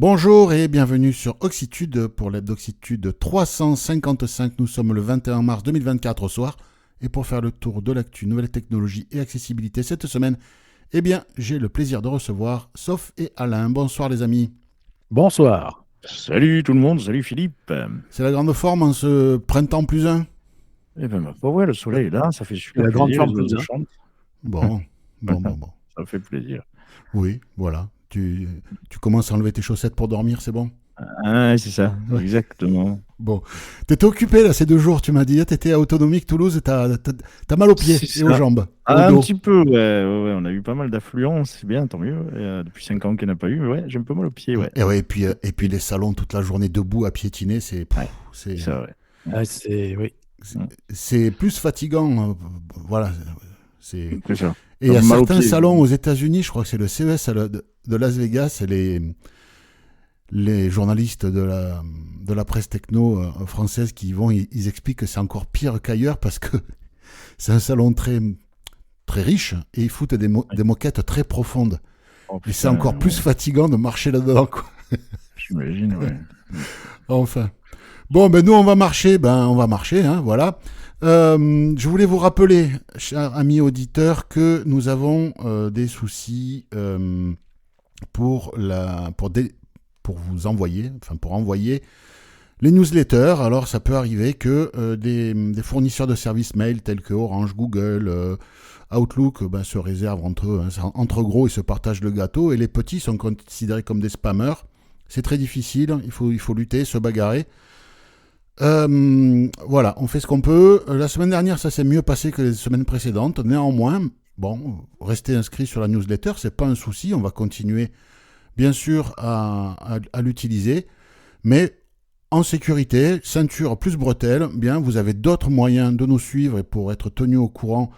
Bonjour et bienvenue sur Oxitude pour l'aide d'Oxitude 355. Nous sommes le 21 mars 2024 au soir. Et pour faire le tour de l'actu, nouvelles technologies et accessibilité cette semaine, eh bien, j'ai le plaisir de recevoir Soph et Alain. Bonsoir les amis. Bonsoir. Salut tout le monde, salut Philippe. C'est la grande forme en ce printemps plus un. Eh ben, ma pauvre, ouais, le soleil est là, ça fait super La grande plaisir, les forme plus oiseaux un. chantent. Bon, bon. Ça fait plaisir. Oui, voilà. Tu commences à enlever tes chaussettes pour dormir, c'est bon? Ah, c'est ça, Ouais. exactement. Bon. T'étais occupé là ces 2 jours, tu m'as dit. T'étais à Autonomique Toulouse et t'as mal aux pieds C'est et aux ça. jambes, au Ah, un dos. petit peu, ouais, on a eu pas mal d'affluence, c'est bien, tant mieux. Depuis 5 ans qu'il n'y en a pas eu, ouais, j'ai un peu mal aux pieds, ouais. Et ouais, et puis les salons toute la journée debout à piétiner, Ouais, c'est, c'est ça, ouais. Ah, oui. c'est, Mm. c'est plus fatigant. Voilà. C'est... C'est ça. Et il Ça y a fait mal aux certains pieds. salons aux États-Unis, je crois que c'est le CES de Las Vegas, et les journalistes de la presse techno française qui y vont, ils expliquent que c'est encore pire qu'ailleurs parce que c'est un salon très, très riche et ils foutent Ouais. des moquettes très profondes. Oh Et c'est putain, encore plus ouais, fatigant de marcher là-dedans, quoi. j'imagine, ouais. Enfin. Bon, ben nous, on va marcher, hein, voilà. Je voulais vous rappeler, chers amis auditeurs, que nous avons des soucis pour, pour vous envoyer, enfin pour envoyer les newsletters. Alors, ça peut arriver que des fournisseurs de services mail tels que Orange, Google, Outlook se réservent entre eux, hein, entre gros, ils se partagent le gâteau et les petits sont considérés comme des spammers. C'est très difficile, il faut lutter, se bagarrer. Voilà, on fait ce qu'on peut. La semaine dernière, ça s'est mieux passé que les semaines précédentes. Néanmoins, bon, restez inscrit sur la newsletter, c'est pas un souci. On va continuer, bien sûr, à l'utiliser. Mais en sécurité, ceinture plus bretelles, bien, vous avez d'autres moyens de nous suivre et pour être tenu au courant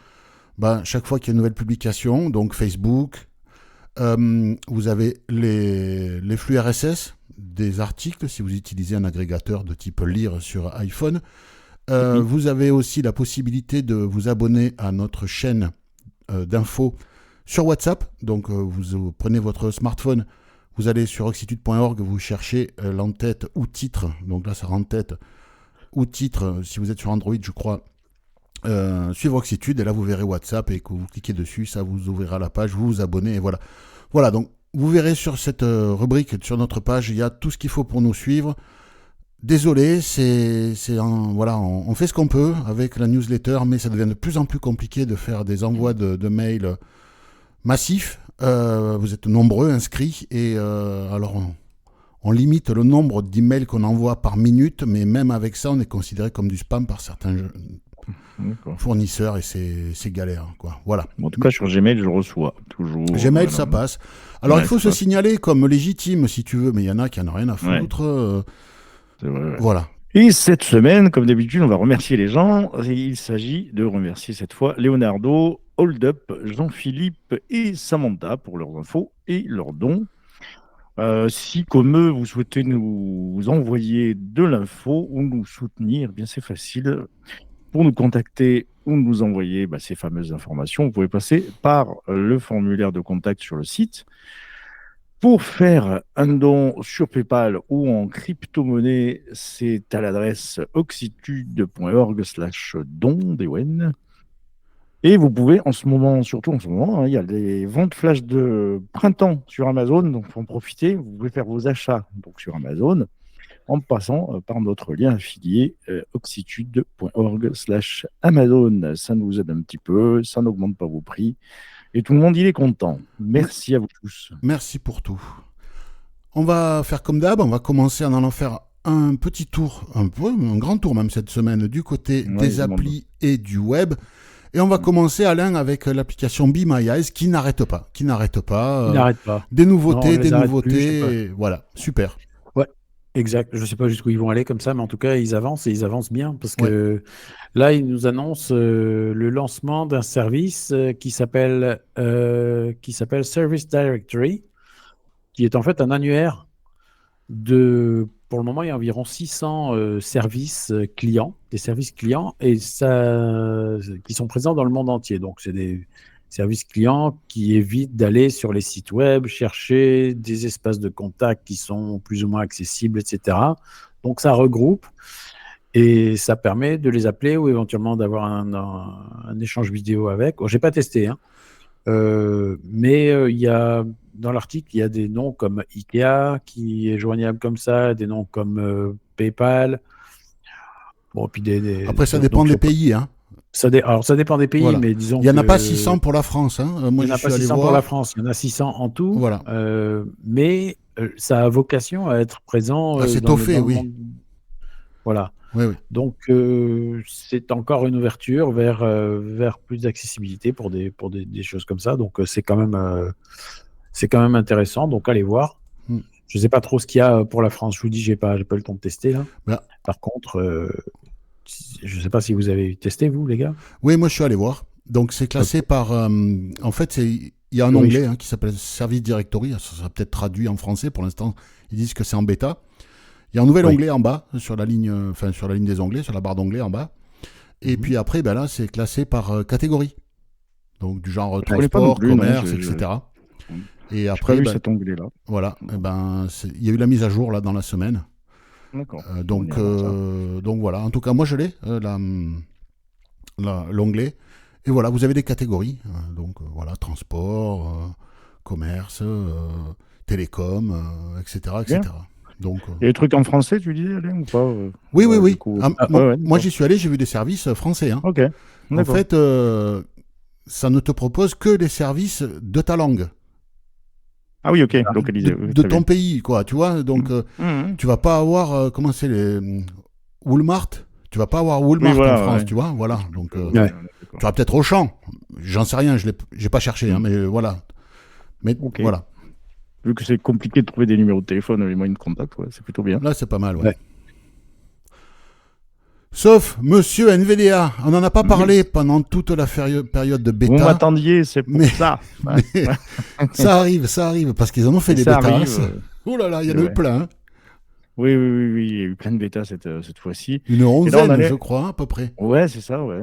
chaque fois qu'il y a une nouvelle publication. Donc Facebook, vous avez les flux RSS des articles si vous utilisez un agrégateur de type lire sur iPhone. Mhm. Vous avez aussi la possibilité de vous abonner à notre chaîne d'infos sur WhatsApp. Donc vous prenez votre smartphone, vous allez sur oxitude.org, vous cherchez l'entête ou titre. Donc là, ça rend tête ou titre. Si vous êtes sur Android, je crois, suivre Oxitude. Et là, vous verrez WhatsApp et que vous cliquez dessus, ça vous ouvrira la page, vous vous abonnez et voilà. Voilà, donc vous verrez sur cette rubrique, sur notre page, il y a tout ce qu'il faut pour nous suivre. Désolé, voilà, on fait ce qu'on peut avec la newsletter, mais ça devient de plus en plus compliqué de faire des envois de mails massifs. Vous êtes nombreux inscrits et alors on limite le nombre d'emails qu'on envoie par minute, mais même avec ça, on est considéré comme du spam par certains D'accord. fournisseurs et c'est galère, quoi. Voilà. Bon, en tout cas, sur Gmail, je le reçois toujours. Gmail, Voilà. ça passe. Alors, il Ouais, faut ça se passe. signaler comme légitime, si tu veux, mais il y en a qui n'en ont rien à Ouais, foutre. c'est vrai, ouais. Voilà. Et cette semaine, comme d'habitude, on va remercier les gens. Et il s'agit de remercier cette fois Leonardo, Hold Up, Jean-Philippe et Samantha pour leurs infos et leurs dons. Si, comme eux, vous souhaitez nous envoyer de l'info ou nous soutenir, eh bien c'est facile. Pour nous contacter ou nous envoyer ces fameuses informations, vous pouvez passer par le formulaire de contact sur le site. Pour faire un don sur PayPal ou en crypto-monnaie, c'est à l'adresse oxitude.org/don, D-O-N. Et vous pouvez en ce moment, surtout en ce moment, hein, il y a des ventes flash de printemps sur Amazon, donc il faut en profiter. Vous pouvez faire vos achats donc, sur Amazon en passant par notre lien affilié oxitude.org/Amazon. Ça nous aide un petit peu, ça n'augmente pas vos prix et tout le monde il est content. Merci à vous tous. Merci pour tout. On va faire comme d'hab, on va commencer en allant faire un petit tour, un grand tour même cette semaine, du côté Ouais, des applis et du web. Et on va commencer, Alain, avec l'application Be My Eyes qui n'arrête pas. Ils n'arrêtent pas. Des Non, on nouveautés, des les arrête plus, je sais pas. nouveautés. Voilà, super. Ouais, exact. Je sais pas jusqu'où ils vont aller comme ça, mais en tout cas, ils avancent et ils avancent bien parce Ouais. que là, ils nous annoncent le lancement d'un service qui s'appelle Service Directory, qui est en fait un annuaire pour le moment, il y a environ 600 services clients, des services clients, et ça, qui sont présents dans le monde entier. Donc, c'est service client qui évite d'aller sur les sites web, chercher des espaces de contact qui sont plus ou moins accessibles, etc. Donc, ça regroupe et ça permet de les appeler ou éventuellement d'avoir un échange vidéo avec. Bon, je n'ai pas testé, hein. Mais dans l'article, il y a des noms comme Ikea qui est joignable comme ça, des noms comme PayPal. Bon, puis Après, ça dépend des pays. Hein. Alors, ça dépend des pays, Voilà. mais disons Il n'y en a que pas 600 pour la France. Hein. Moi, il n'y en je a pas suis allé 600 pour voir. la France, il y en a 600 en tout. Voilà. Mais ça a vocation à être présent c'est dans au fait, le oui. monde. Voilà. Oui, oui. Donc, c'est encore une ouverture vers plus d'accessibilité pour des choses comme ça. Donc, c'est quand même intéressant. Donc, allez voir. Je ne sais pas trop ce qu'il y a pour la France. Je vous dis, j'ai pas eu le temps de tester là. Bah. Par contre, je ne sais pas si vous avez testé, vous, les gars. Oui, moi, je suis allé voir. Donc, c'est classé par... en fait, il y a un onglet qui s'appelle Service Directory. Ça sera peut-être traduit en français. Pour l'instant, ils disent que c'est en bêta. Il y a un nouvel onglet en bas, sur la ligne des onglets, sur la barre d'onglets en bas. Et puis après, là, c'est classé par catégorie. Donc, du genre transport, commerce, etc. Et après, vu cet onglet-là. Voilà. Il y a eu la mise à jour là dans la semaine. D'accord. Donc voilà. En tout cas, moi, je l'ai, l'onglet. Et voilà, vous avez des catégories. Donc voilà, transport, commerce, télécom, etc. etc. Donc, et les trucs en français, tu disais, Alain, ou pas Oui. Coup... moi, j'y suis allé, j'ai vu des services français. Hein. Ok. En fait, ça ne te propose que les services de ta langue. Ah oui, ok, localisé. De ton pays, quoi, tu vois. Donc, tu vas pas avoir, comment c'est, les Walmart. Tu vas pas avoir Walmart en France, tu vois. Voilà. Donc, tu vas peut-être Auchan. J'en sais rien, j'ai pas cherché, hein, mais voilà. Mais voilà. Vu que c'est compliqué de trouver des numéros de téléphone, les moyens de contact, c'est plutôt bien. Là, c'est pas mal, ouais. Sauf Monsieur NVDA, on n'en a pas parlé pendant toute la période de bêta. Vous m'attendiez, c'est pour ça. Ça arrive, parce qu'ils en ont fait des bêtas. Oh là là, il y en a eu plein. Hein. Oui, il y a eu plein de bêtas cette fois-ci. Une onzaine, je crois, à peu près. Ouais, c'est ça, ouais.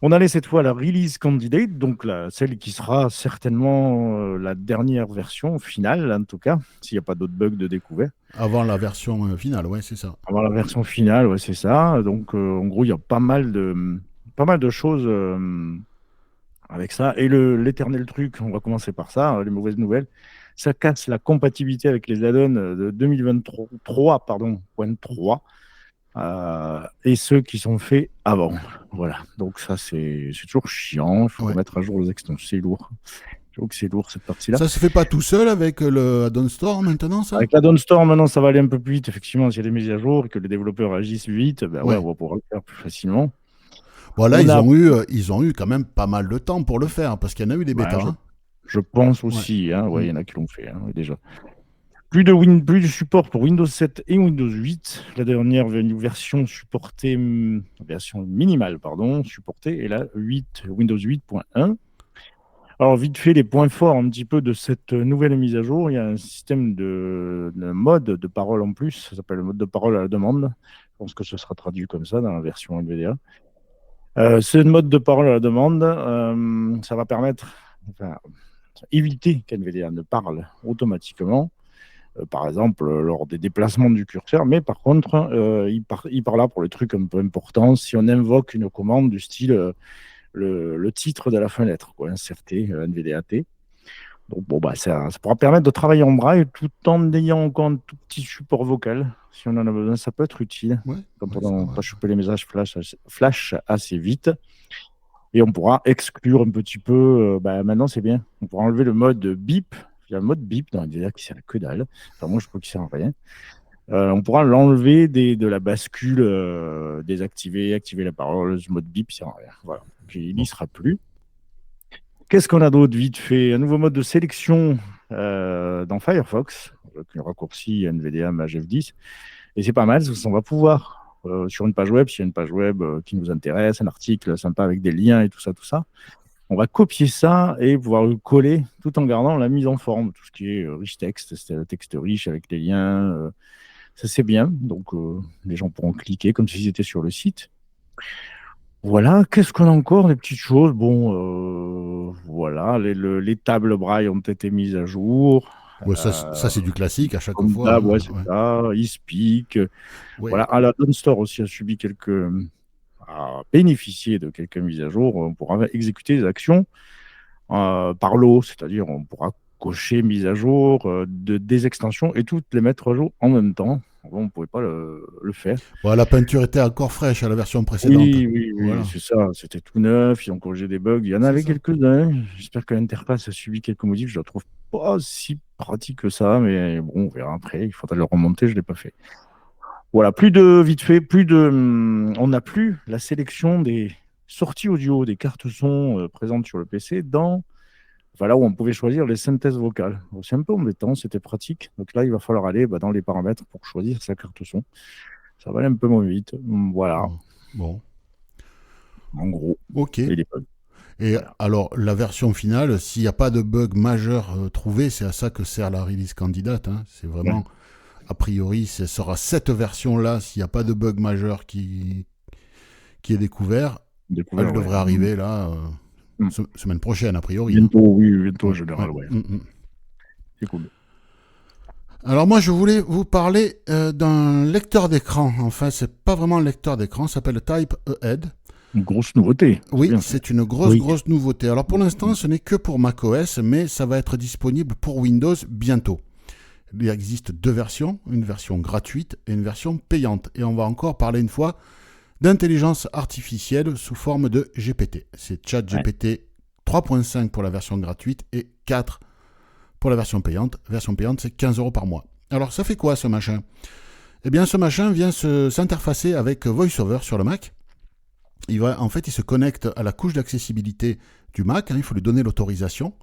On allait cette fois à la release candidate, donc celle qui sera certainement la dernière version finale, en tout cas, s'il n'y a pas d'autres bugs de découvert. Avant la version finale, ouais, c'est ça. Avant la version finale, ouais, c'est ça. Donc, en gros, il y a pas mal de choses avec ça. Et l'éternel truc, on va commencer par ça, les mauvaises nouvelles. Ça casse la compatibilité avec les add-ons de 2023.3. Et ceux qui sont faits avant. Voilà. Donc ça, c'est toujours chiant. Il faut mettre à jour les extensions. C'est lourd. J'avoue que c'est lourd, cette partie-là. Ça se fait pas tout seul avec le add-on store maintenant, ça? Avec l'add-on store, maintenant, ça va aller un peu plus vite. Effectivement, s'il y a des mises à jour et que les développeurs agissent vite, on va pouvoir le faire plus facilement. Voilà, ils ont eu quand même pas mal de temps pour le faire, parce qu'il y en a eu des bêtas. Je pense aussi. Il y en a qui l'ont fait, déjà. Plus de support pour Windows 7 et Windows 8. La dernière version version minimale, supportée, est la Windows 8.1. Alors, vite fait, les points forts un petit peu de cette nouvelle mise à jour, il y a un système de mode de parole en plus. Ça s'appelle le mode de parole à la demande. Je pense que ce sera traduit comme ça dans la version NVDA. Ce mode de parole à la demande, ça va permettre, éviter qu'NVDA ne parle automatiquement. Par exemple, lors des déplacements du curseur, mais par contre, il part là pour les trucs un peu importants. Si on invoque une commande du style le titre de la fenêtre, inserté NVDA-T. Donc, ça pourra permettre de travailler en braille tout en ayant encore un tout petit support vocal. Si on en a besoin, ça peut être utile quand on va choper les messages flash assez vite. Et on pourra exclure un petit peu. Maintenant, c'est bien. On pourra enlever le mode bip. Il y a un mode bip dans NVDA qui sert à que dalle. Enfin, moi, je trouve qu'il sert à rien. On pourra l'enlever de la bascule, désactiver, activer la parole. Ce mode bip, ça sert à rien. Voilà. Il n'y sera plus. Qu'est-ce qu'on a d'autre vite fait? Un nouveau mode de sélection dans Firefox, avec un raccourci NVDA MageF10. Et c'est pas mal, parce qu'on va pouvoir, sur une page web, s'il y a une page web qui nous intéresse, un article sympa avec des liens et tout ça, on va copier ça et pouvoir le coller tout en gardant la mise en forme, tout ce qui est rich text, texte riche avec les liens. Ça, c'est bien. Donc, les gens pourront cliquer comme s'ils étaient sur le site. Voilà. Qu'est-ce qu'on a encore? Des petites choses. Bon, Voilà, les tables braille ont été mises à jour. Ouais, ça c'est du classique à chaque Comme fois. d'hab, Hein, ouais, c'est ouais. ça. Eastpeak. Ouais. Voilà, la Dawn Store aussi a subi a bénéficié de quelques mises à jour. On pourra exécuter des actions par lot, c'est-à-dire on pourra cocher mise à jour des extensions et toutes les mettre à jour en même temps. Avant, on ne pouvait pas le faire. Bon, la peinture était encore fraîche à la version précédente. Oui, Voilà, c'est ça. C'était tout neuf. Ils ont corrigé des bugs. Il y en c'est avait ça. quelques-uns. J'espère que l'interface a subi quelques modifs. Je la trouve pas si pratique que ça, mais bon, on verra après. Il faudra le remonter. Je l'ai pas fait. Voilà, vite fait, on n'a plus la sélection des sorties audio, des cartes son présentes sur le PC là où on pouvait choisir les synthèses vocales. Donc, c'est un peu embêtant, c'était pratique. Donc là, il va falloir aller dans les paramètres pour choisir sa carte son. Ça va aller un peu moins vite. Voilà, Bon, en gros. ok. Et les bugs. Et Voilà. alors, la version finale, s'il n'y a pas de bug majeur trouvé, c'est à ça que sert la release candidate. Hein. C'est vraiment, a priori, ce sera cette version-là, s'il n'y a pas de bug majeur qui est découvert, elle devrait arriver là, semaine prochaine, a priori. Bientôt, oui, bientôt en général, ouais. C'est cool. Alors moi, je voulais vous parler d'un lecteur d'écran. Enfin, c'est pas vraiment un lecteur d'écran, ça s'appelle TypeAhead. Une grosse nouveauté. Oui, c'est une grosse nouveauté. Alors pour l'instant, ce n'est que pour macOS, mais ça va être disponible pour Windows bientôt. Il existe deux versions, une version gratuite et une version payante. Et on va encore parler une fois d'intelligence artificielle sous forme de GPT. C'est ChatGPT 3.5 pour la version gratuite et 4 pour la version payante. Version payante, c'est 15 € par mois. Alors ça fait quoi ce machin? Eh bien ce machin vient s'interfacer avec VoiceOver sur le Mac. Il se connecte à la couche d'accessibilité du Mac. Il faut lui donner l'autorisation.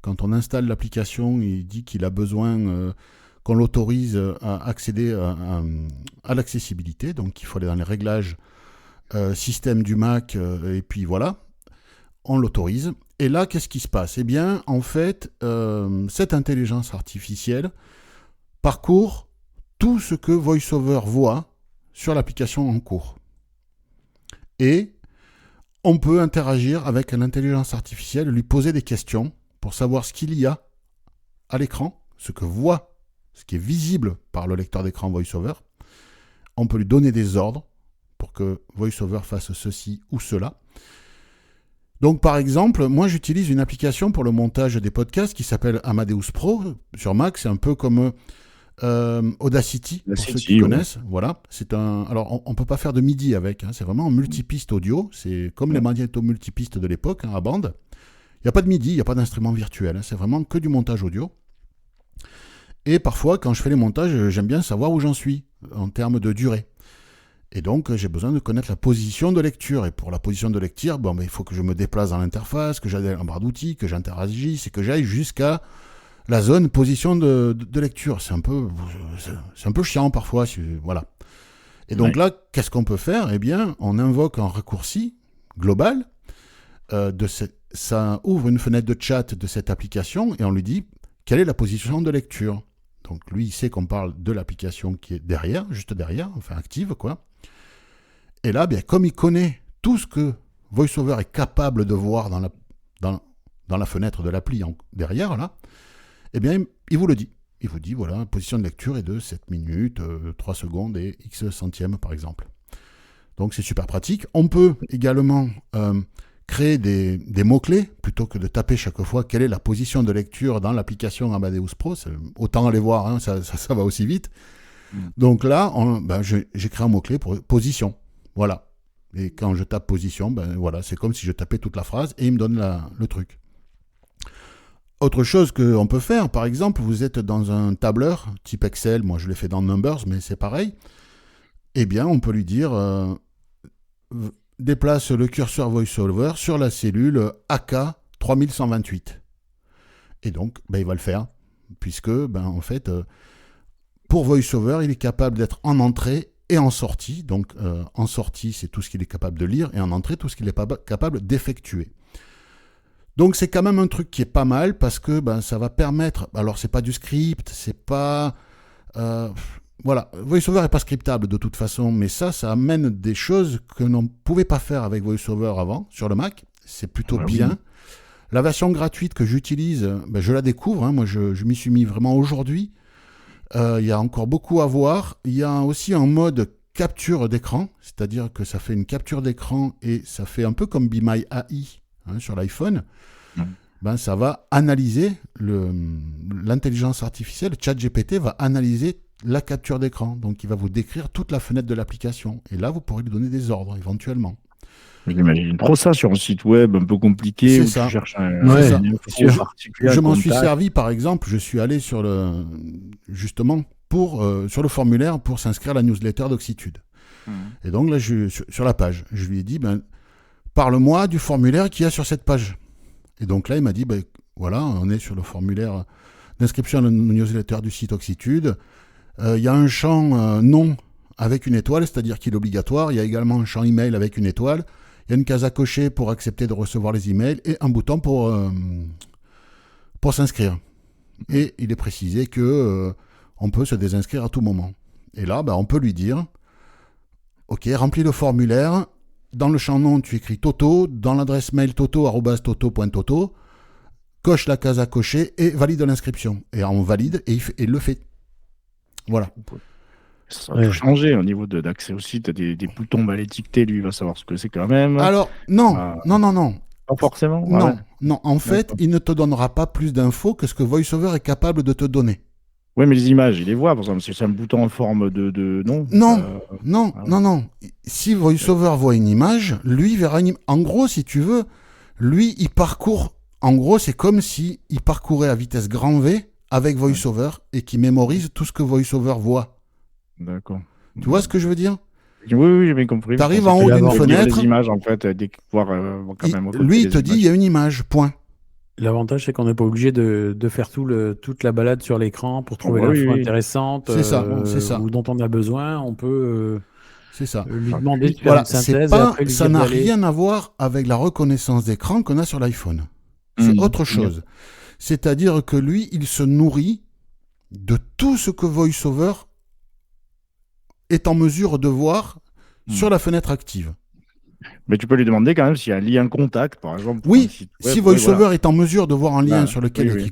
Quand on installe l'application, il dit qu'il a besoin qu'on l'autorise à accéder à l'accessibilité. Donc il faut aller dans les réglages système du Mac et puis voilà, on l'autorise. Et là, qu'est-ce qui se passe? Eh bien, en fait, cette intelligence artificielle parcourt tout ce que VoiceOver voit sur l'application en cours. Et on peut interagir avec l'intelligence artificielle, lui poser des questions pour savoir ce qu'il y a à l'écran, ce qui est visible par le lecteur d'écran VoiceOver. On peut lui donner des ordres pour que VoiceOver fasse ceci ou cela. Donc par exemple, moi j'utilise une application pour le montage des podcasts qui s'appelle Amadeus Pro. Sur Mac, c'est un peu comme Audacity, pour ceux qui connaissent. Voilà. Alors on ne peut pas faire de MIDI avec, c'est vraiment en multipiste audio. C'est comme les magnétos multipistes de l'époque, à bande. Il n'y a pas de MIDI, il n'y a pas d'instrument virtuel. C'est vraiment que du montage audio. Et parfois, quand je fais les montages, j'aime bien savoir où j'en suis en termes de durée. Et donc, j'ai besoin de connaître la position de lecture. Et pour la position de lecture, il faut que je me déplace dans l'interface, que j'aille dans la barre d'outils, que j'interagisse et que j'aille jusqu'à la zone position de lecture. C'est un peu chiant parfois. Voilà. Et donc là, qu'est-ce qu'on peut faire? Eh bien, on invoque un raccourci global. Ça ouvre une fenêtre de chat de cette application et on lui dit quelle est la position de lecture. Donc lui, il sait qu'on parle de l'application qui est derrière, juste derrière, enfin active, quoi. Et là, comme il connaît tout ce que VoiceOver est capable de voir dans la fenêtre de l'appli derrière, là, eh bien, il vous le dit. Il vous dit, voilà, la position de lecture est de 7 minutes, 3 secondes et X centièmes, par exemple. Donc, c'est super pratique. On peut également créer des mots-clés, plutôt que de taper chaque fois quelle est la position de lecture dans l'application Amadeus Pro. Autant aller voir, ça va aussi vite. Donc là, j'ai créé un mot-clé pour position. Voilà. Et quand je tape position, voilà, c'est comme si je tapais toute la phrase et il me donne le truc. Autre chose qu'on peut faire, par exemple, vous êtes dans un tableur type Excel, moi je l'ai fait dans Numbers, mais c'est pareil. Eh bien, on peut lui dire déplace le curseur VoiceOver sur la cellule AK 3128. Et donc, il va le faire, puisque, en fait, pour VoiceOver, il est capable d'être en entrée et en sortie. Donc, en sortie, c'est tout ce qu'il est capable de lire, et en entrée, tout ce qu'il est capable d'effectuer. Donc, c'est quand même un truc qui est pas mal, parce que ça va permettre... Alors, c'est pas du script, c'est pas... Voilà, VoiceOver n'est pas scriptable de toute façon, mais ça amène des choses que l'on ne pouvait pas faire avec VoiceOver avant, sur le Mac. C'est plutôt bien. Oui. La version gratuite que j'utilise, je la découvre. Moi, je m'y suis mis vraiment aujourd'hui. Il y a encore beaucoup à voir. Il y a aussi un mode capture d'écran, c'est-à-dire que ça fait une capture d'écran et ça fait un peu comme Be My AI sur l'iPhone. Ça va analyser l'intelligence artificielle, ChatGPT va analyser la capture d'écran. Donc, il va vous décrire toute la fenêtre de l'application. Et là, vous pourrez lui donner des ordres, éventuellement. J'imagine trop ça sur un site web un peu compliqué C'est où ça. tu cherches C'est ça. une fonction particulière. Je m'en suis servi, par exemple, je suis allé sur justement, sur le formulaire pour s'inscrire à la newsletter d'Oxitude. Et donc, là, sur la page, je lui ai dit, parle-moi du formulaire qu'il y a sur cette page. Et donc là, il m'a dit, voilà, on est sur le formulaire d'inscription à la newsletter du site Oxitude. Il y a un champ nom avec une étoile, c'est-à-dire qu'il est obligatoire. Il y a également un champ email avec une étoile. Il y a une case à cocher pour accepter de recevoir les emails et un bouton pour s'inscrire. Et il est précisé que on peut se désinscrire à tout moment. Et là, on peut lui dire, OK, remplis le formulaire. Dans le champ nom, tu écris Toto. Dans l'adresse mail toto@toto.toto, coche la case à cocher et valide l'inscription. Et on valide et il le fait. Voilà. Ça va tout changer au niveau d'accès au site. Des boutons mal étiquetés, lui, il va savoir ce que c'est quand même. Alors, non. Pas forcément. Non. En fait, il ne te donnera pas plus d'infos que ce que VoiceOver est capable de te donner. Oui, mais les images, il les voit, par exemple, si c'est un bouton en forme de non. Non. Si VoiceOver voit une image, lui verra une image. En gros, si tu veux, lui, il parcourt. En gros, c'est comme s'il parcourait à vitesse grand V avec VoiceOver et qui mémorise tout ce que VoiceOver voit. D'accord. Tu vois ce que je veux dire ? Oui, j'ai bien compris. Tu arrives en haut d'une fenêtre. Les images, en fait, voir quand même. Lui, il te dit, il y a une image, point. L'avantage, c'est qu'on n'est pas obligé de faire toute la balade sur l'écran pour trouver l'info intéressante ou dont on a besoin. On peut lui demander de faire une synthèse. Ça n'a rien à voir avec la reconnaissance d'écran qu'on a sur l'iPhone. C'est autre chose. C'est-à-dire que lui, il se nourrit de tout ce que VoiceOver est en mesure de voir sur la fenêtre active. Mais tu peux lui demander quand même s'il y a un lien contact, par exemple. Oui, si VoiceOver est en mesure de voir un lien sur lequel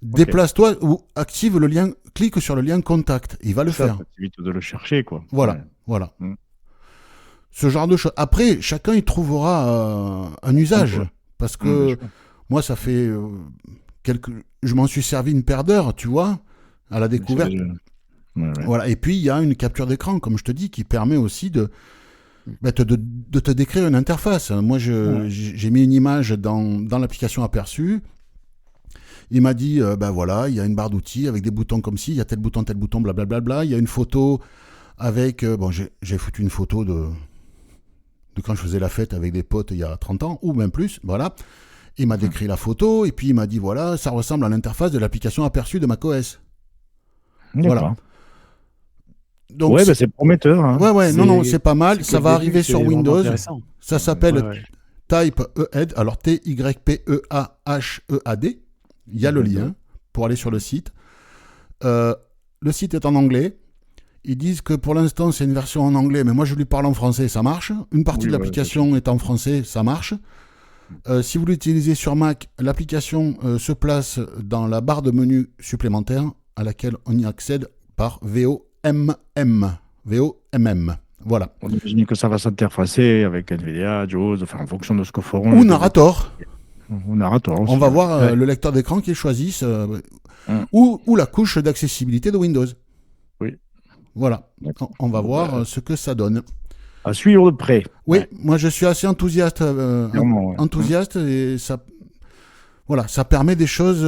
déplace-toi ou active le lien, clique sur le lien contact. Il va le faire. Ça évite de le chercher, quoi. Voilà. Ce genre de choses. Après, chacun y trouvera un usage. Parce que moi, ça fait je m'en suis servi une paire d'heures, tu vois, à la découverte. Voilà. Et puis, il y a une capture d'écran, comme je te dis, qui permet aussi de te décrire une interface. Moi, j'ai mis une image dans l'application aperçue. Il m'a dit, voilà, il y a une barre d'outils avec des boutons comme ci, il y a tel bouton, blablabla. Il y a une photo avec... j'ai foutu une photo de quand je faisais la fête avec des potes il y a 30 ans, ou même plus, voilà. Il m'a décrit la photo, et puis il m'a dit, voilà, ça ressemble à l'interface de l'application aperçue de macOS. Voilà. Donc, c'est prometteur. Non, c'est pas mal. Ça va arriver sur Windows. Ça s'appelle TypeEAD. Alors TYPEAHEAD. Il y a le lien pour aller sur le site. Le site est en anglais. Ils disent que pour l'instant, c'est une version en anglais, mais moi, je lui parle en français, ça marche. Une partie de l'application est en français, ça marche. Si vous l'utilisez sur Mac, l'application se place dans la barre de menu supplémentaire à laquelle on y accède par VOMM. Voilà. On imagine que ça va s'interfacer avec NVIDIA, JAWS, en fonction de ce que feront. Ou Narrator. Ou Narrator aussi. On va voir le lecteur d'écran qu'ils choisissent. Ou la couche d'accessibilité de Windows. Oui. Voilà. On va voir ce que ça donne. À suivre de près. Oui, moi je suis assez enthousiaste. Enthousiaste et ça permet des choses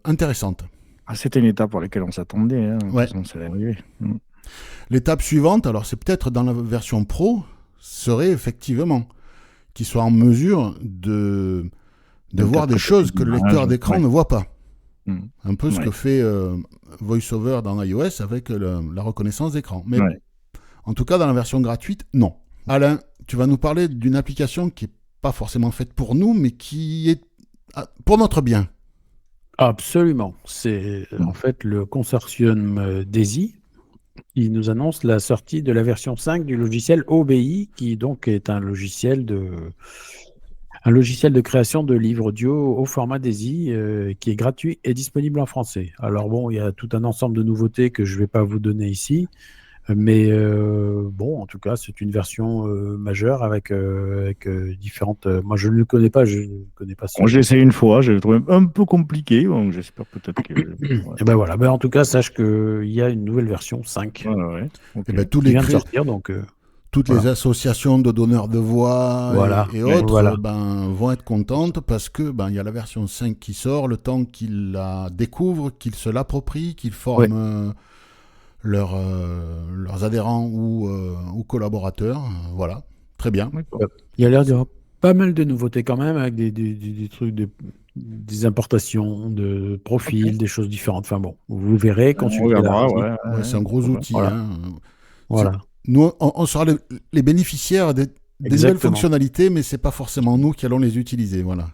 intéressantes. C'était une étape pour laquelle on s'attendait. Ça va arriver. L'étape suivante, alors c'est peut-être dans la version Pro, serait effectivement qu'il soit en mesure de voir des choses que le lecteur d'écran ne voit pas. Un peu ce que fait VoiceOver dans iOS avec la reconnaissance d'écran. Mais en tout cas, dans la version gratuite, non. Alain, tu vas nous parler d'une application qui n'est pas forcément faite pour nous, mais qui est pour notre bien. Absolument. C'est en fait le consortium DAISY qui nous annonce la sortie de la version 5 du logiciel OBI, qui donc est un logiciel un logiciel de création de livres audio au format DAISY qui est gratuit et disponible en français. Alors bon, il y a tout un ensemble de nouveautés que je ne vais pas vous donner ici, mais bon, en tout cas, c'est une version majeure avec différentes. Moi, je ne le connais pas, je ne connais pas. J'ai essayé une fois, j'ai trouvé un peu compliqué, donc j'espère peut-être que. Et ben voilà, en tout cas, sache qu'il y a une nouvelle version 5 Ouais. Et ben, qui vient de sortir, donc. Toutes les associations de donneurs de voix Voilà. et autres Voilà. vont être contentes parce que il y a la version 5 qui sort, le temps qu'ils la découvrent, qu'ils se l'approprient, qu'ils forment leurs adhérents ou collaborateurs. Voilà, très bien. Il y a l'air d'y avoir pas mal de nouveautés quand même, avec des trucs, des importations de profils, des choses différentes. Enfin bon, vous verrez quand On regardera, ouais, c'est un gros outil. Voilà. Hein. Voilà. Nous, on sera les bénéficiaires des nouvelles Exactement. fonctionnalités, mais c'est pas forcément nous qui allons les utiliser. Voilà.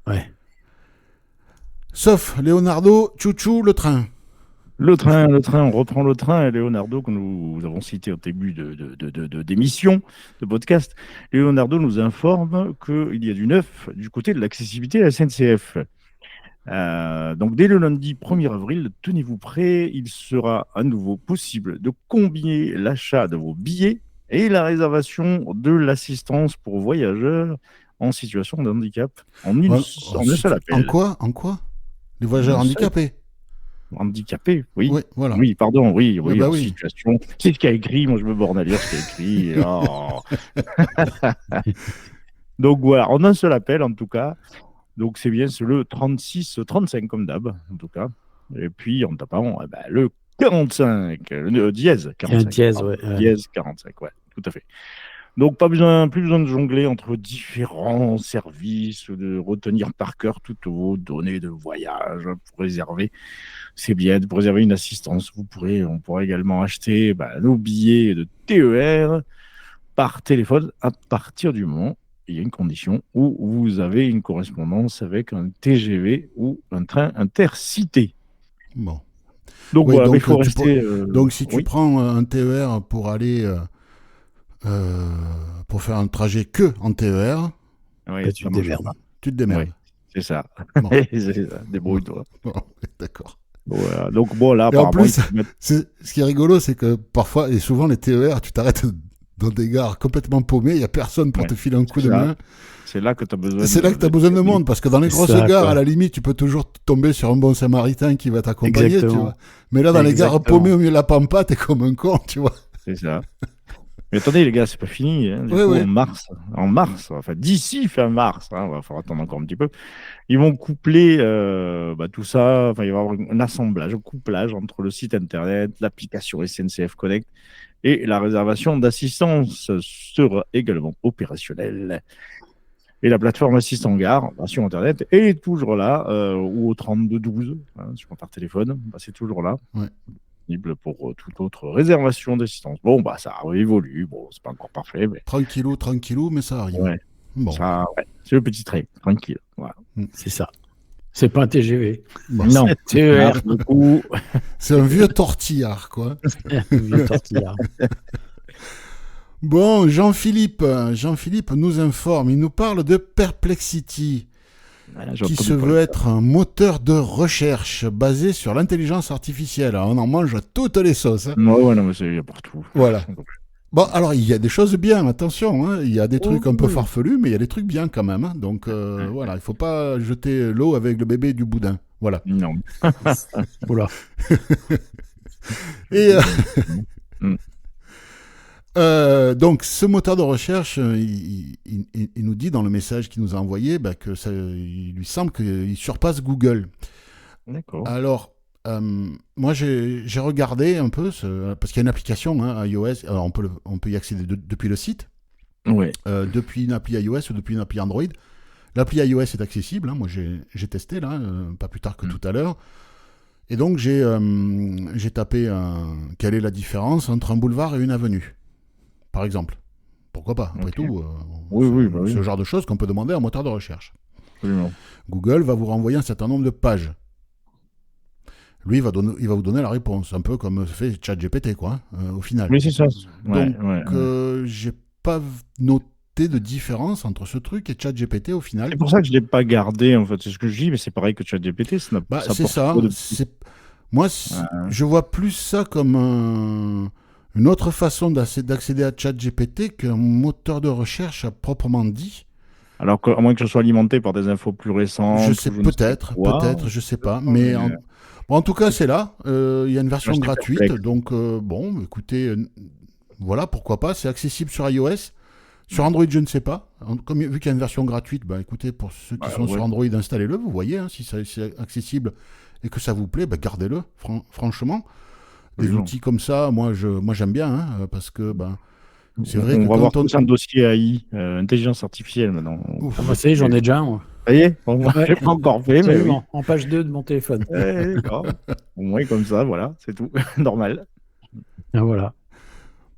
Ouais. Sauf Leonardo, Chouchou, le train. Le train, on reprend le train. Et Leonardo, que nous avons cité au début d'émission, de podcast, Leonardo nous informe qu'il y a du neuf du côté de l'accessibilité à la SNCF. Donc, dès le lundi 1er avril, tenez-vous prêts, il sera à nouveau possible de combiner l'achat de vos billets et la réservation de l'assistance pour voyageurs en situation de handicap en un seul appel. En quoi Les voyageurs handicapés. Handicapé, oui. Voilà. Oui, pardon, oui, en oui. situation. C'est ce qu'il y a écrit, moi je me borne à lire ce qu'il y a écrit. Oh. Donc voilà, en un seul appel en tout cas. Donc c'est bien, c'est le 36-35 comme d'hab, en tout cas. Et puis en tapant le 45, le dièse 45. Dièse 45, ouais, tout à fait. Donc plus besoin de jongler entre différents services, de retenir par cœur toutes vos données de voyage pour réserver. C'est bien de réserver une assistance. On pourra également acheter nos billets de TER par téléphone à partir du moment, il y a une condition, où vous avez une correspondance avec un TGV ou un train intercité. Bon. Donc voilà, il faut rester... Donc si tu prends un TER pour aller... pour faire un trajet que en TER, tu te démerdes. Tu te démerdes. Oui, c'est ça. Bon. C'est ça. Débrouille-toi. Bon, d'accord. Voilà. Donc bon, là, et en plus, ce qui est rigolo, c'est que parfois, et souvent les TER, tu t'arrêtes dans des gares complètement paumées, il n'y a personne pour te filer un coup de main. C'est là que tu as besoin C'est là que tu as besoin de monde, parce que dans les grosses gares, à la limite, tu peux toujours tomber sur un bon samaritain qui va t'accompagner, tu vois. Mais là, dans les gares paumées au milieu de la pampa, t'es comme un con, tu vois. C'est ça. Mais attendez, les gars, c'est pas fini. Hein. En mars, enfin d'ici fin mars, il va falloir attendre encore un petit peu. Ils vont coupler tout ça. Enfin, il va y avoir un assemblage, un couplage entre le site internet, l'application SNCF Connect et la réservation d'assistance sera également opérationnelle. Et la plateforme Assistant Gare sur internet est toujours là, ou au 3212 par téléphone, c'est toujours là. Ouais. Pour toute autre réservation d'assistance. Bon, ça évolue. Bon, c'est pas encore parfait, mais... Tranquillou, mais ça arrive. Ouais. Bon. Ça, c'est le petit trait. Tranquille. Voilà. C'est ça. C'est pas un TGV. Bon, non. TER. C'est un vieux tortillard, quoi. Un vieux tortillard. Bon, Jean-Philippe nous informe. Il nous parle de Perplexity. Qui se veut être un moteur de recherche basé sur l'intelligence artificielle. Alors, on en mange à toutes les sauces. Hein. Ouais, non, mais il y a partout. Voilà. Bon, alors, il y a des choses bien, attention. Hein. Il y a des trucs un peu farfelus, mais il y a des trucs bien quand même. Hein. Donc, voilà, il ne faut pas jeter l'eau avec le bébé du boudin. Voilà. Non. Oula. Et... donc, ce moteur de recherche, il nous dit dans le message qu'il nous a envoyé que il lui semble qu'il surpasse Google. D'accord. Alors, moi, j'ai regardé un peu, parce qu'il y a une application iOS, alors on peut y accéder depuis le site, depuis une appli iOS ou depuis une appli Android. L'appli iOS est accessible, moi j'ai testé, là, pas plus tard que tout à l'heure. Et donc, j'ai tapé quelle est la différence entre un boulevard et une avenue. Par exemple. Pourquoi pas, après tout. Ce genre de choses qu'on peut demander à un moteur de recherche. Absolument. Google va vous renvoyer un certain nombre de pages. Lui, il va vous donner la réponse, un peu comme fait ChatGPT, quoi, au final. Oui, c'est ça. Donc, j'ai pas noté de différence entre ce truc et ChatGPT au final? C'est pour ça que je l'ai pas gardé, en fait. C'est ce que je dis, mais c'est pareil que ChatGPT, Bah, ça c'est apporte ça. quoi de plus? Moi, Euh, je vois plus ça comme une autre façon d'accéder à ChatGPT qu'un moteur de recherche à proprement dit. Alors à moins que ce soit alimenté par des infos plus Je récentes sais, ou je ne sais quoi. je sais pas. Mais Bon, en tout cas, c'est là. Il y a une je version reste gratuite. perplexe. Donc, bon, écoutez, voilà, pourquoi pas. C'est accessible sur iOS. Sur Android, je ne sais pas. Vu qu'il y a une version gratuite, bah, écoutez, pour ceux qui sont Ouais. sur Android, installez-le. Vous voyez, hein, si c'est accessible et que ça vous plaît, bah, gardez-le. Franchement, des Absolument. outils comme ça, moi j'aime bien, hein, parce que ben, c'est vrai On que va avoir quand on... tous un dossier AI, intelligence artificielle maintenant. Ah, Ouf. moi, ça y est, j'en ai déjà un. Ça y est, bon, moi, Ouais, je l'ai pas encore fait, mais oui. absolument. En page 2 de mon téléphone. Ouais, d'accord. Au moins comme ça, voilà, c'est tout. Normal. Ah, voilà.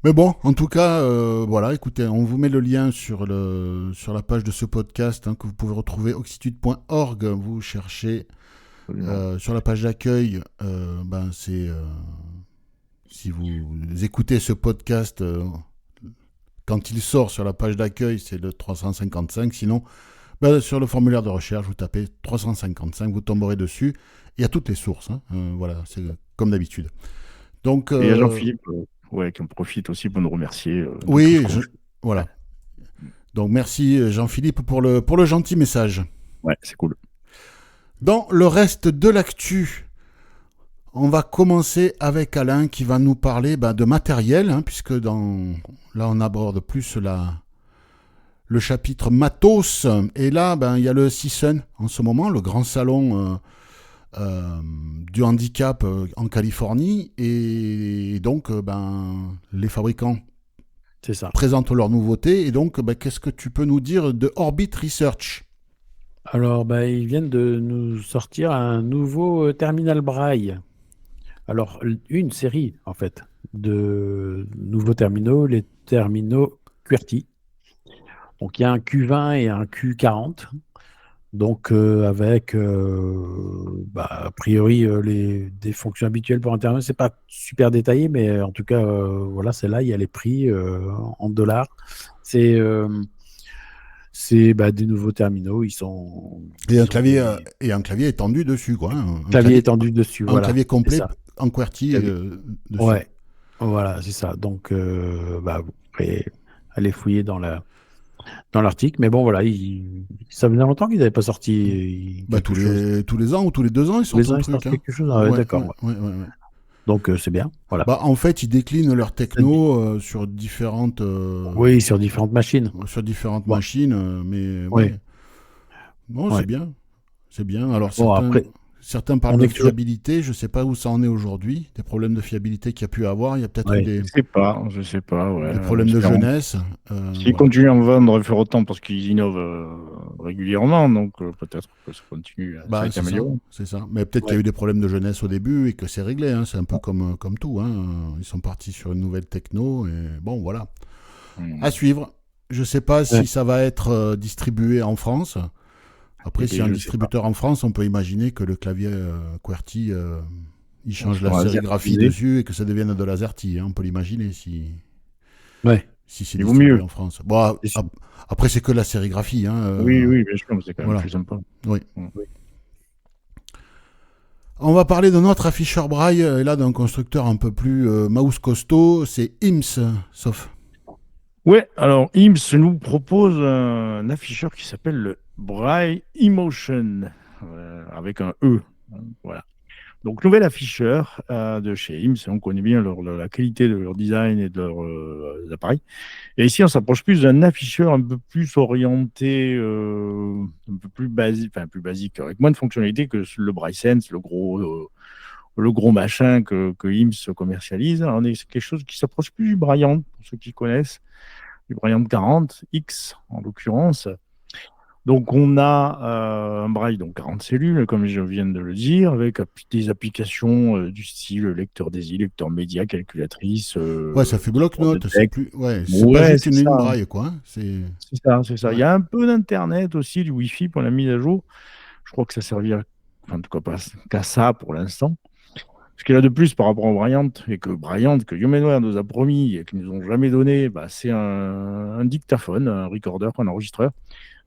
Mais bon, en tout cas, voilà, écoutez, on vous met le lien sur la page de ce podcast, hein, que vous pouvez retrouver oxitude.org. Vous cherchez Absolument. sur la page d'accueil, ben c'est si vous écoutez ce podcast quand il sort sur la page d'accueil, c'est le 355. Sinon, ben, sur le formulaire de recherche, vous tapez 355, vous tomberez dessus. Il y a toutes les sources, hein, voilà, c'est comme d'habitude. Donc, Et il y a Jean-Philippe ouais, qui en profite aussi pour nous remercier de tout oui, ce qu'on fait. voilà. Donc merci Jean-Philippe pour le gentil message. Ouais, c'est cool. Dans le reste de l'actu, on va commencer avec Alain qui va nous parler de matériel, hein, puisque là on aborde plus le chapitre matos. Et là, il y a le CSUN en ce moment, le grand salon du handicap en Californie. Et donc, les fabricants C'est ça. présentent leurs nouveautés. Et donc, qu'est-ce que tu peux nous dire de Orbit Research? Alors, ils viennent de nous sortir un nouveau terminal Braille. Alors, une série, en fait, de nouveaux terminaux, les terminaux QWERTY. Donc, il y a un Q20 et un Q40. Donc, avec, a priori, des fonctions habituelles pour Internet. C'est pas super détaillé, mais en tout cas, voilà, c'est là, il y a les prix en dollars. C'est des nouveaux terminaux. Ils Et un ont clavier étendu dessus, quoi. Hein. clavier étendu dessus, Un voilà. clavier C'est complet ça. en QWERTY Clavier. dessus. Ouais, voilà, c'est ça. Donc, vous pouvez aller fouiller dans l'article. Mais bon, voilà, ça faisait longtemps qu'ils n'avaient pas sorti Tous quelque chose. les ans ou tous les 2 ans, ils Tous les sortent ans, un ils truc. sortent Hein. quelque chose. Ah ouais, d'accord. Ouais. Donc, c'est bien. Voilà. En fait, ils déclinent leur techno sur différentes, Oui, sur différentes machines. Bon, machines, mais oui. ouais. Non, Ouais. c'est bien. C'est bien. Alors, Bon, après, certains parlent on de est toujours. fiabilité. Je ne sais pas où ça en est aujourd'hui. Des problèmes de fiabilité qu'il y a pu avoir. Il y a peut-être eu Ouais. des Je sais pas, ouais. problèmes de Espérons. jeunesse. S'ils Voilà. continuent à en vendre, il faut autant parce qu'ils innovent régulièrement, donc peut-être que ça continue à être amélioré. C'est ça. Mais peut-être qu'il y Ouais. a eu des problèmes de jeunesse au début et que c'est réglé. Hein. C'est un peu comme tout. Hein. Ils sont partis sur une nouvelle techno et bon, voilà. À suivre. Je ne sais pas si Ouais. ça va être distribué en France. Après, Eh s'il y bien, a un je sais distributeur en France, on peut imaginer que le clavier QWERTY, il change la sera sérigraphie azertisé. dessus et que ça devienne de l'AZERTY. Hein. On peut l'imaginer si Ouais. c'est Il vaut distribué mieux. en France. Bon, C'est sûr. après, c'est que la sérigraphie. Hein. Oui, bien sûr, mais c'est quand même voilà. plus sympa. Oui. Mm. On va parler d'un autre afficheur braille, et là d'un constructeur un peu plus mouse costaud, c'est IMS, sauf. Ouais, alors IMS nous propose un afficheur qui s'appelle le Braille Emotion, avec un E. Voilà. Donc, nouvel afficheur de chez IMS. On connaît bien la qualité de leur design et de leurs appareils. Et ici, on s'approche plus d'un afficheur un peu plus orienté, un peu plus basique, avec moins de fonctionnalités que le Braille Sense, le gros machin que IMS commercialise. Alors, c'est quelque chose qui s'approche plus du Braillant, pour ceux qui connaissent, du Braillant 40, X en l'occurrence. Donc, on a un braille, donc 40 cellules, comme je viens de le dire, avec des applications du style lecteur DAISY, lecteur média, calculatrice. Ouais, ça fait bloc-notes, c'est plus. Ouais, c'est pas Ouais, juste c'est une ça. ligne braille, quoi. Hein. C'est ça. Ouais. Il y a un peu d'Internet aussi, du Wi-Fi pour la mise à jour. Je crois que ça servira, en tout cas pas qu'à ça pour l'instant. Ce qu'il y a de plus par rapport au Bryant, et que Bryant, que Humanware nous a promis et qu'ils nous ont jamais donné, c'est un dictaphone, un recorder, un enregistreur,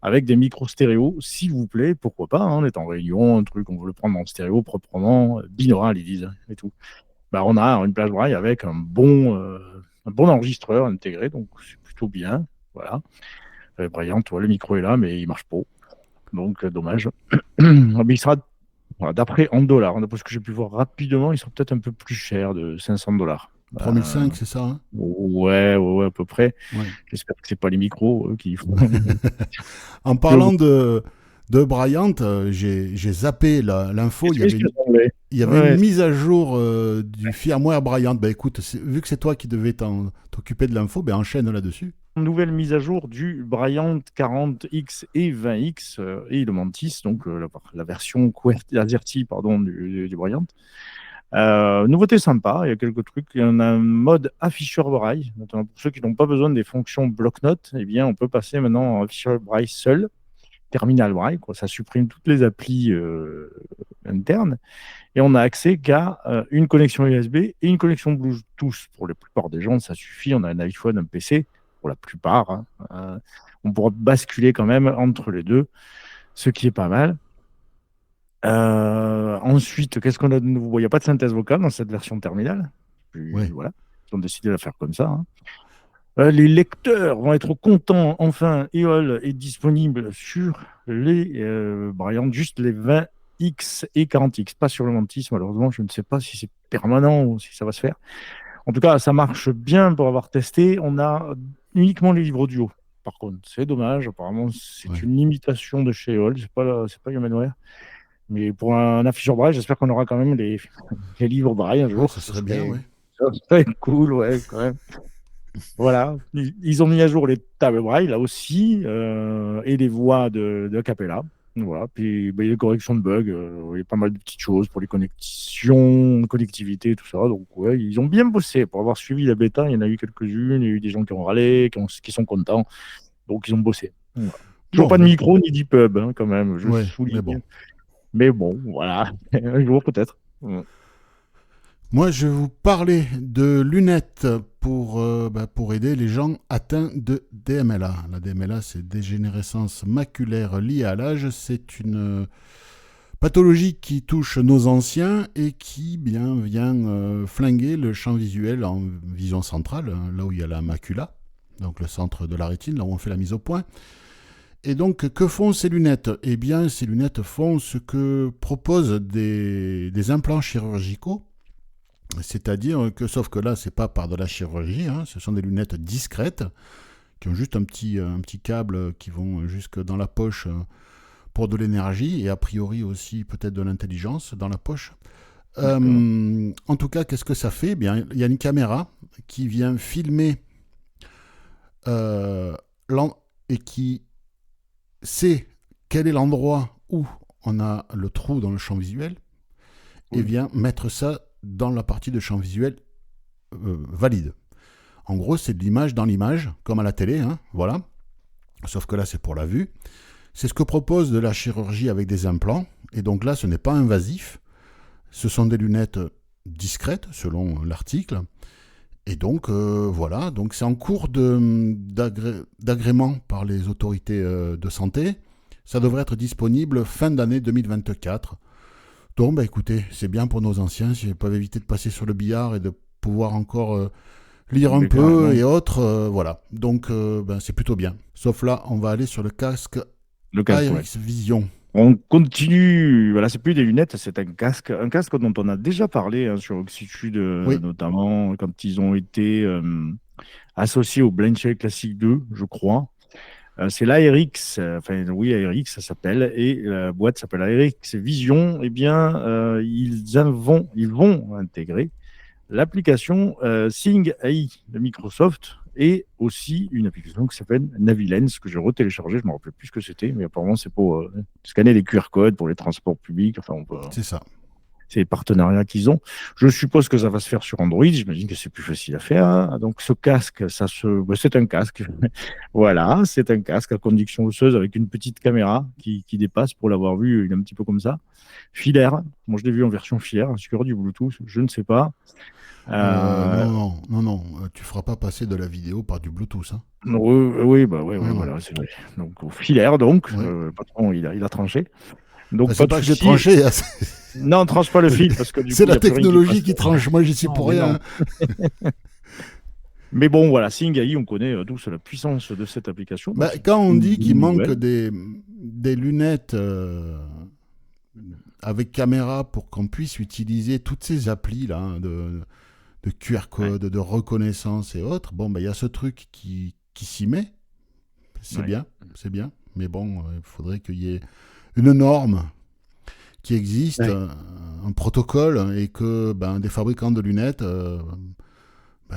avec des micros stéréo, s'il vous plaît, pourquoi pas, on est en réunion, un truc, on veut le prendre en stéréo proprement, binaural, ils disent, et tout. On a une plage braille avec un bon enregistreur intégré, donc c'est plutôt bien, voilà. Bryant, le micro est là, mais il marche pas, donc dommage. Mais il sera, voilà, d'après en dollars, d'après ce que j'ai pu voir rapidement, ils sont peut-être un peu plus chers, de $500. 3005, c'est ça, hein? Ouais, à peu près. Ouais. J'espère que c'est pas les micros qui font. En parlant de Bryant, j'ai zappé l'info. Il y avait une mise à jour du firmware Bryant. Écoute, vu que c'est toi qui devais t'occuper de l'info, enchaîne là-dessus. Nouvelle mise à jour du Bryant 40X et 20X et le Mantis, donc la version AZERTY du Bryant. Nouveauté sympa, il y a quelques trucs. Il y en a un mode afficheur braille. Notamment pour ceux qui n'ont pas besoin des fonctions bloc-notes, on peut passer maintenant en afficheur braille seul, terminal braille, quoi. Ça supprime toutes les applis internes. Et on n'a accès qu'à une connexion USB et une connexion Bluetooth. Pour la plupart des gens, ça suffit. On a un iPhone, un PC, pour la plupart. On pourra basculer quand même entre les deux, ce qui est pas mal. Ensuite, qu'est-ce qu'on a de nouveau? Il n'y a pas de synthèse vocale dans cette version terminale. Ouais. Voilà, ils ont décidé de la faire comme ça. Les lecteurs vont être contents. Enfin, EOL est disponible sur les Bryant, juste les 20X et 40X, pas sur le Mantis. Malheureusement, je ne sais pas si c'est permanent ou si ça va se faire. En tout cas, ça marche bien pour avoir testé. On a uniquement les livres audio. Par contre, c'est dommage. Apparemment, c'est une limitation de chez EOL. C'est pas Humanware. Mais pour un afficheur braille, j'espère qu'on aura quand même les livres braille un jour. Ça serait bien, ouais. Ça serait cool, ouais, quand même. Voilà. Ils ont mis à jour les tables braille, là aussi, et les voix de Capella. Voilà. Puis, il y a des corrections de bugs. Il y a pas mal de petites choses pour les connexions, connectivité, tout ça. Donc, ouais, ils ont bien bossé. Pour avoir suivi la bêta, il y en a eu quelques-unes. Il y a eu des gens qui ont râlé, qui sont contents. Donc, ils ont bossé. Voilà. Toujours pas de micro ni d'e-pub, quand même. Je souligne. Mais bon, voilà, un jour peut-être. Moi, je vais vous parler de lunettes pour aider les gens atteints de DMLA. La DMLA, c'est dégénérescence maculaire liée à l'âge. C'est une pathologie qui touche nos anciens et qui vient flinguer le champ visuel en vision centrale, là où il y a la macula, donc le centre de la rétine, là où on fait la mise au point. Et donc, que font ces lunettes? Eh bien, ces lunettes font ce que proposent des implants chirurgicaux. C'est-à-dire que, sauf que là, c'est pas par de la chirurgie, ce sont des lunettes discrètes qui ont juste un petit câble qui vont jusque dans la poche pour de l'énergie et a priori aussi peut-être de l'intelligence dans la poche. En tout cas, qu'est-ce que ça fait? Eh bien, il y a une caméra qui vient filmer et qui sait quel est l'endroit où on a le trou dans le champ visuel et vient mettre ça dans la partie de champ visuel valide. En gros, c'est de l'image dans l'image, comme à la télé, voilà. Sauf que là, c'est pour la vue. C'est ce que propose de la chirurgie avec des implants. Et donc là, ce n'est pas invasif. Ce sont des lunettes discrètes, selon l'article. Et donc, voilà. Donc, c'est en cours d'agrément par les autorités de santé. Ça devrait être disponible fin d'année 2024. Donc, écoutez, c'est bien pour nos anciens. S'ils peuvent éviter de passer sur le billard et de pouvoir encore lire un peu et autres, voilà. Donc, c'est plutôt bien. Sauf là, on va aller sur le casque IRIX Vision. On continue. Voilà, c'est plus des lunettes, c'est un casque dont on a déjà parlé sur Oxitude, notamment quand ils ont été associés au Blind Shell Classic 2, je crois. C'est l'ARX, ARX, ça s'appelle, et la boîte s'appelle ARX Vision. Eh bien, ils vont intégrer l'application Sing AI de Microsoft et aussi une application qui s'appelle NaviLens que j'ai retéléchargée. Je ne me rappelle plus ce que c'était, mais apparemment c'est pour scanner les QR codes pour les transports publics. C'est ça. C'est les partenariats qu'ils ont. Je suppose que ça va se faire sur Android. J'imagine que c'est plus facile à faire, hein. Donc, ce casque, c'est un casque. Voilà, c'est un casque à conduction osseuse avec une petite caméra qui dépasse. Pour l'avoir vu, il est un petit peu comme ça. Filaire. Moi, je l'ai vu en version filaire, sur du Bluetooth. Je ne sais pas. Non, tu feras pas passer de la vidéo par du Bluetooth. Hein. Oui, Non. voilà, c'est vrai. Donc, filaire, donc, Ouais. le patron, il a tranché. Donc, C'est pas pas de que j'ai souci. tranché, hein, Non, tranche pas le fil, parce que du coup, c'est il y la a plus rien technologie qui passe. tranche. Moi, j'y suis Non, pour mais rien. non. Mais bon, voilà, Singai, on connaît tous la puissance de cette application. Donc Bah, c'est quand on une dit qu'il bonne manque nouvelle. des lunettes avec caméra pour qu'on puisse utiliser toutes ces applis là, hein, de QR code, de reconnaissance et autres, bon, bah, il y a ce truc qui s'y met. C'est Ouais. bien, c'est bien. Mais bon, il faudrait qu'il y ait une norme qui existe, Ouais. un protocole, et que des fabricants de lunettes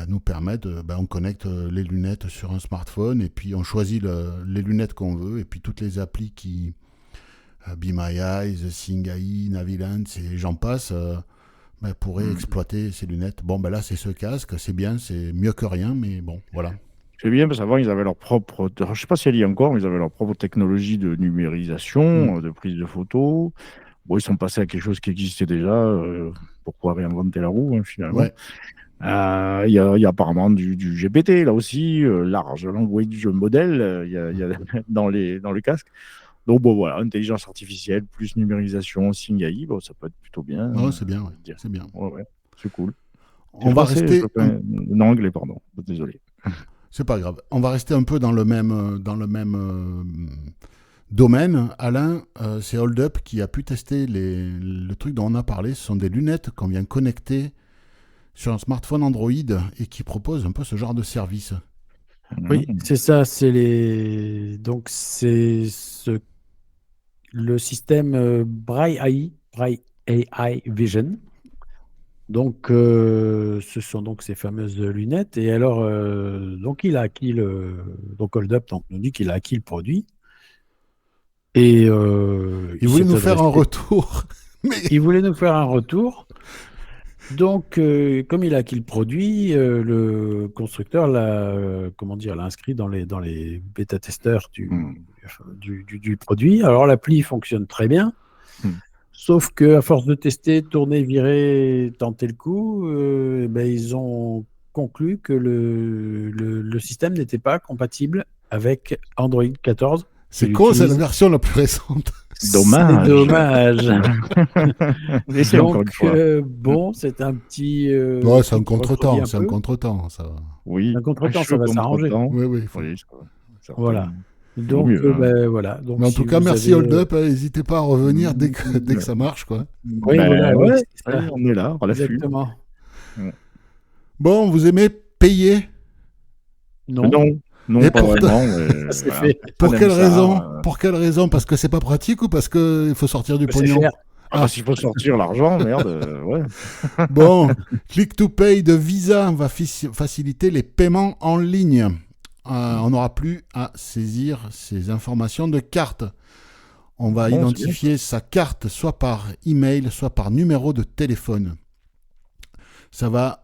nous permettent, on connecte les lunettes sur un smartphone, et puis on choisit les lunettes qu'on veut, et puis toutes les applis qui... Be My Eyes, Singai, Naviland, et j'en passe, pourraient exploiter ces lunettes. Bon, là, c'est ce casque, c'est bien, c'est mieux que rien, mais bon, voilà. C'est bien parce qu'avant, ils avaient leur propre. Je ne sais pas si elle y est encore, mais ils avaient leur propre technologie de numérisation, de prise de photos. Bon, ils sont passés à quelque chose qui existait déjà. Pourquoi réinventer la roue, hein, finalement? Ouais. Il y a apparemment du GPT, là aussi, large language model, il y a dans le casque. Donc, bon, voilà, intelligence artificielle, plus numérisation, Singai, bon, ça peut être plutôt bien. Non, c'est bien, ouais. Je dirais. C'est bien. Ouais, c'est cool. On va rester... Non, anglais, pardon. Désolé. C'est pas grave. On va rester un peu dans le même domaine. Alain, c'est Hold Up qui a pu tester le truc dont on a parlé. Ce sont des lunettes qu'on vient connecter sur un smartphone Android et qui proposent un peu ce genre de service. Oui, c'est ça. Donc, c'est le système Braille AI Vision. Donc, ce sont donc ces fameuses lunettes. Et alors, donc, il a acquis donc Hold Up nous dit qu'il a acquis le produit. Et Il voulait s'est nous faire un adressé- retour. Il voulait nous faire un retour. Donc, comme il a acquis le produit, le constructeur l'a inscrit dans les bêta-testeurs du produit. Alors, l'appli fonctionne très bien. Sauf qu'à force de tester, tourner, virer, tenter le coup, ils ont conclu que le système n'était pas compatible avec Android 14. C'est con, c'est la version la plus récente. Dommage. C'est dommage. Et c'est encore une fois. Bon, c'est un petit. Ouais, c'est un truc qui refroidit contretemps, un c'est un peu. contretemps, ça. Oui, Un contretemps, ça va s'arranger. Oui, il faut... Oui, Voilà. vaut Donc, mieux, hein. voilà. Donc, Mais en si tout cas, vous merci avez, Hold Up, n'hésitez pas à revenir dès que ça marche, quoi. Oui, voilà, oui, ouais, c'est ça. on est là, à l'affût. Exactement. Bon, vous aimez payer? Non. Non, Et pas pourtant- vraiment. Mais C'est voilà. fait. Pour On aime quelle ça, raison? Pour quelle raison? Parce que c'est pas pratique ou parce qu'il faut sortir du C'est pognon? cher. parce qu'il faut sortir l'argent, merde. Ouais. Bon, Click to Pay de Visa va faciliter les paiements en ligne. On n'aura plus à saisir ces informations de carte. On va Bon, identifier sa carte soit par email, soit par numéro de téléphone. Ça va,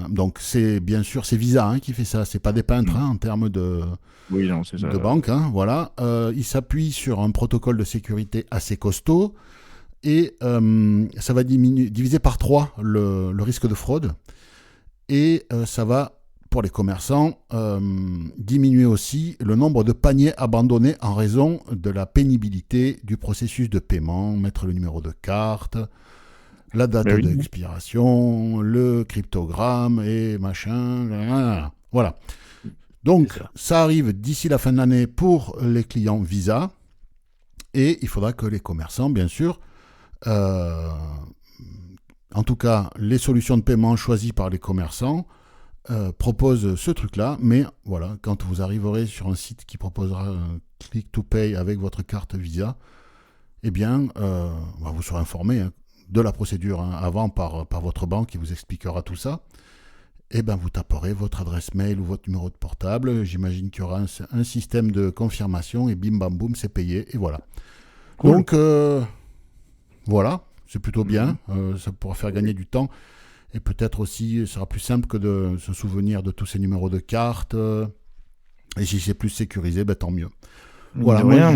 donc c'est bien sûr c'est Visa qui fait ça, c'est pas des peintres en termes de Oui, non, c'est ça. banque, voilà. Il s'appuie sur un protocole de sécurité assez costaud et ça va diviser par 3 le risque de fraude, et ça va, pour les commerçants, diminuer aussi le nombre de paniers abandonnés en raison de la pénibilité du processus de paiement, mettre le numéro de carte, la date d'expiration, le cryptogramme et machin, voilà. Donc, ça arrive d'ici la fin de l'année pour les clients Visa, et il faudra que les commerçants, bien sûr, en tout cas, les solutions de paiement choisies par les commerçants proposent ce truc-là, mais voilà, quand vous arriverez sur un site qui proposera un Click to Pay avec votre carte Visa, eh bien, vous serez informé de la procédure avant par votre banque qui vous expliquera tout ça. Et bien, vous taperez votre adresse mail ou votre numéro de portable. J'imagine qu'il y aura un système de confirmation et bim bam boum, c'est payé et voilà. Cool. Donc, voilà, c'est plutôt bien. Ça pourra faire gagner du temps. Et peut-être aussi, ce sera plus simple que de se souvenir de tous ces numéros de cartes. Et si c'est plus sécurisé, tant mieux. Voilà, De moi, rien,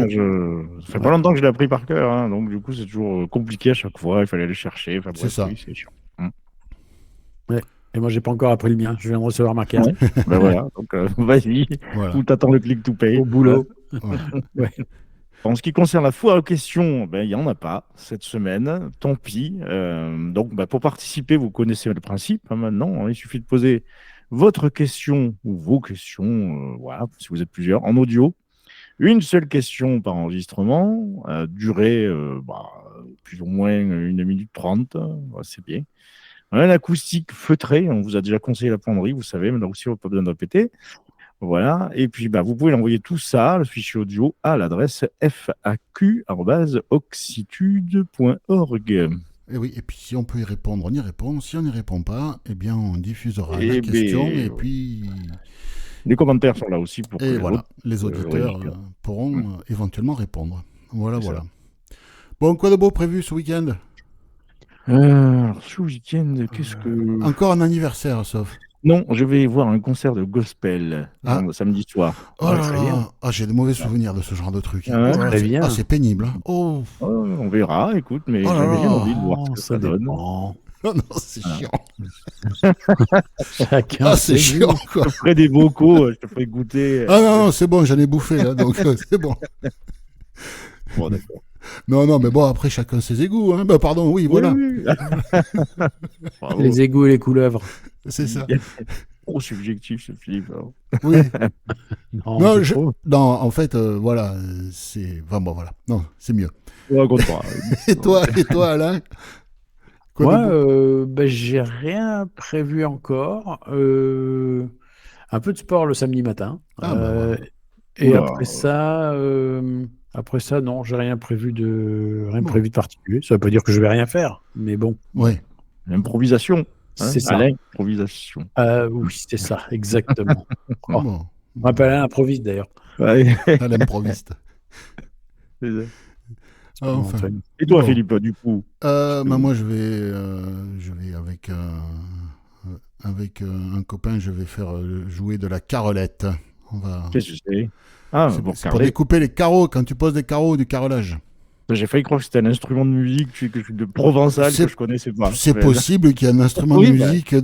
ça fait pas longtemps que je l'ai appris par cœur, hein, donc du coup c'est toujours compliqué à chaque fois, il fallait aller chercher. Enfin, C'est bref, ça. oui, c'est chiant. Ouais. Et moi, j'ai pas encore appris le mien. Je viens de recevoir ma carte. Ben voilà, donc vas-y, Voilà. ou t'attends le click to pay. Au boulot. Voilà. Ouais. En ce qui concerne la foire aux questions, il n'y en a pas cette semaine, tant pis. Donc pour participer, vous connaissez le principe hein, maintenant, hein, il suffit de poser votre question ou vos questions, voilà, si vous êtes plusieurs, en audio. Une seule question par enregistrement, durée plus ou moins 1 minute 30, c'est bien. Un acoustique feutré, on vous a déjà conseillé la penderie, vous savez, mais là aussi, on n'a pas besoin de répéter. Voilà, et puis vous pouvez l'envoyer tout ça, le fichier audio, à l'adresse faq@oxitude.org. Et oui, et puis si on peut y répondre, on y répond. Si on n'y répond pas, eh bien on diffusera Eh la question ben, et puis Les commentaires sont là aussi pour que et les voilà, autres, les auditeurs réagissent. pourront éventuellement répondre. Voilà, C'est voilà. Bon, quoi de beau prévu ce week-end? Alors, ce week-end, qu'est-ce que... Encore un anniversaire, sauf. Non, je vais voir un concert de gospel samedi soir. Oh là très bien. là, j'ai de mauvais souvenirs de ce genre de truc. Ah ouais, Oh là là, très bien. c'est pénible. Hein. Oh. On verra, écoute, mais Oh là j'avais là. envie de voir ce que ça donne. dépend. Oh non, c'est chiant. Chacun C'est Je ses chiant, goûts. quoi. te ferai des vocaux, je te ferai goûter. Ah non, c'est bon, j'en ai bouffé, là, donc c'est bon. Bon, d'accord. Non, mais bon, après, chacun ses égouts. Hein. Pardon, oui, voilà. Oui. Bravo. Les égouts et les couleuvres. C'est ça. Trop subjectif, ce Philippe. Alors. Oui. Non, Non, c'est trop. non, en fait, voilà, c'est... Enfin, bon, voilà. Non, c'est mieux. On raconte pas. Et toi, Alain? Quoi de Moi, beau j'ai rien prévu encore. Un peu de sport le samedi matin. Ah, bah, voilà. Et Oula. après ça, non, j'ai rien prévu de particulier. Ça veut pas dire que je vais rien faire, mais bon, Ouais. L'improvisation. c'est ça. À l'improvisation. Oui, c'est ça, exactement. Oh, Bon. on m'appelle un improviste d'ailleurs. Ouais. À l'improviste. Ah, enfin. Antoine. Et toi, Bon. Philippe, du coup Moi, je vais avec un copain, je vais faire jouer de la carrelette. On va... Qu'est-ce que c'est Ah, C'est pour pour carreler. découper les carreaux, quand tu poses des carreaux, du carrelage. J'ai failli croire que c'était un instrument de musique de provençal C'est- que je connaissais pas. C'est Ouais. possible qu'il y ait un instrument Oui, de bah. musique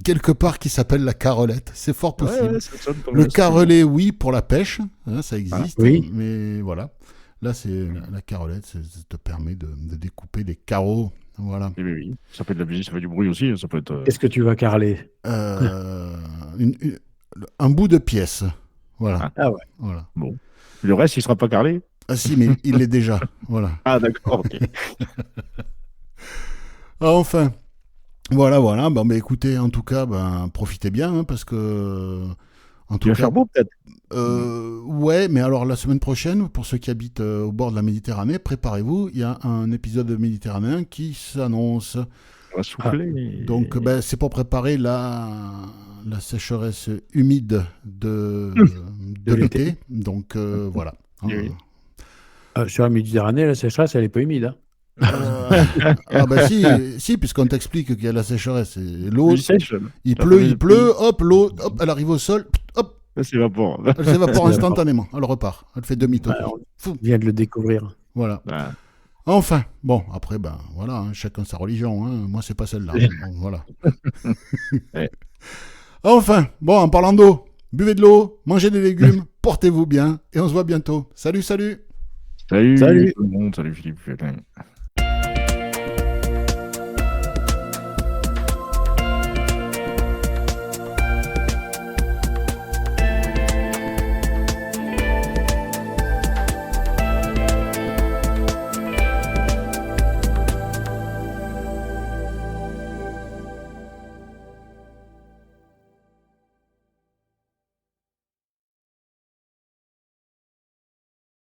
quelque part qui s'appelle la carrelette. C'est fort Ouais, possible. ouais, ça sonne comme Le un instrument. carrelet, oui, pour la pêche, hein, ça existe. oui. Mais voilà. Là, c'est la carrelette, ça te permet de découper des carreaux. Voilà. Eh oui. Ça fait de la musique, ça fait du bruit aussi. Ça peut être. Qu'est-ce que tu vas carreler? Un bout de pièce. Voilà. Ah ouais. Voilà. Le reste, il sera pas carrelé. Ah si, mais il l'est déjà. Voilà. Ah, d'accord. Ok. Ah, enfin. Voilà. Bon, mais écoutez, en tout cas, profitez bien, hein, parce que... En Tu tout vas cas, faire beau, peut-être. ouais, mais alors la semaine prochaine, pour ceux qui habitent au bord de la Méditerranée, préparez-vous, il y a un épisode méditerranéen qui s'annonce. On va souffler. Donc, c'est pour préparer la sécheresse humide de l'été. Donc, voilà. Oui. Sur la Méditerranée, la sécheresse, elle est pas humide. Hein. Ah bah si, puisqu'on t'explique qu'il y a la sécheresse. Et l'eau, Il sèche. il Ça pleut, fait- hop, l'eau, hop, elle arrive au sol, hop, Ça s'évapore. elle s'évapore instantanément, elle repart, elle fait demi-tour. Alors, Fou. on vient de le découvrir. Voilà. Ah. Enfin, bon, après, voilà, hein, chacun sa religion. Hein. Moi, c'est pas celle-là. Bon, voilà. Ouais. Enfin, bon, en parlant d'eau, buvez de l'eau, mangez des légumes, portez-vous bien, et on se voit bientôt. Salut. Salut. Salut. Tout le monde. Salut Philippe.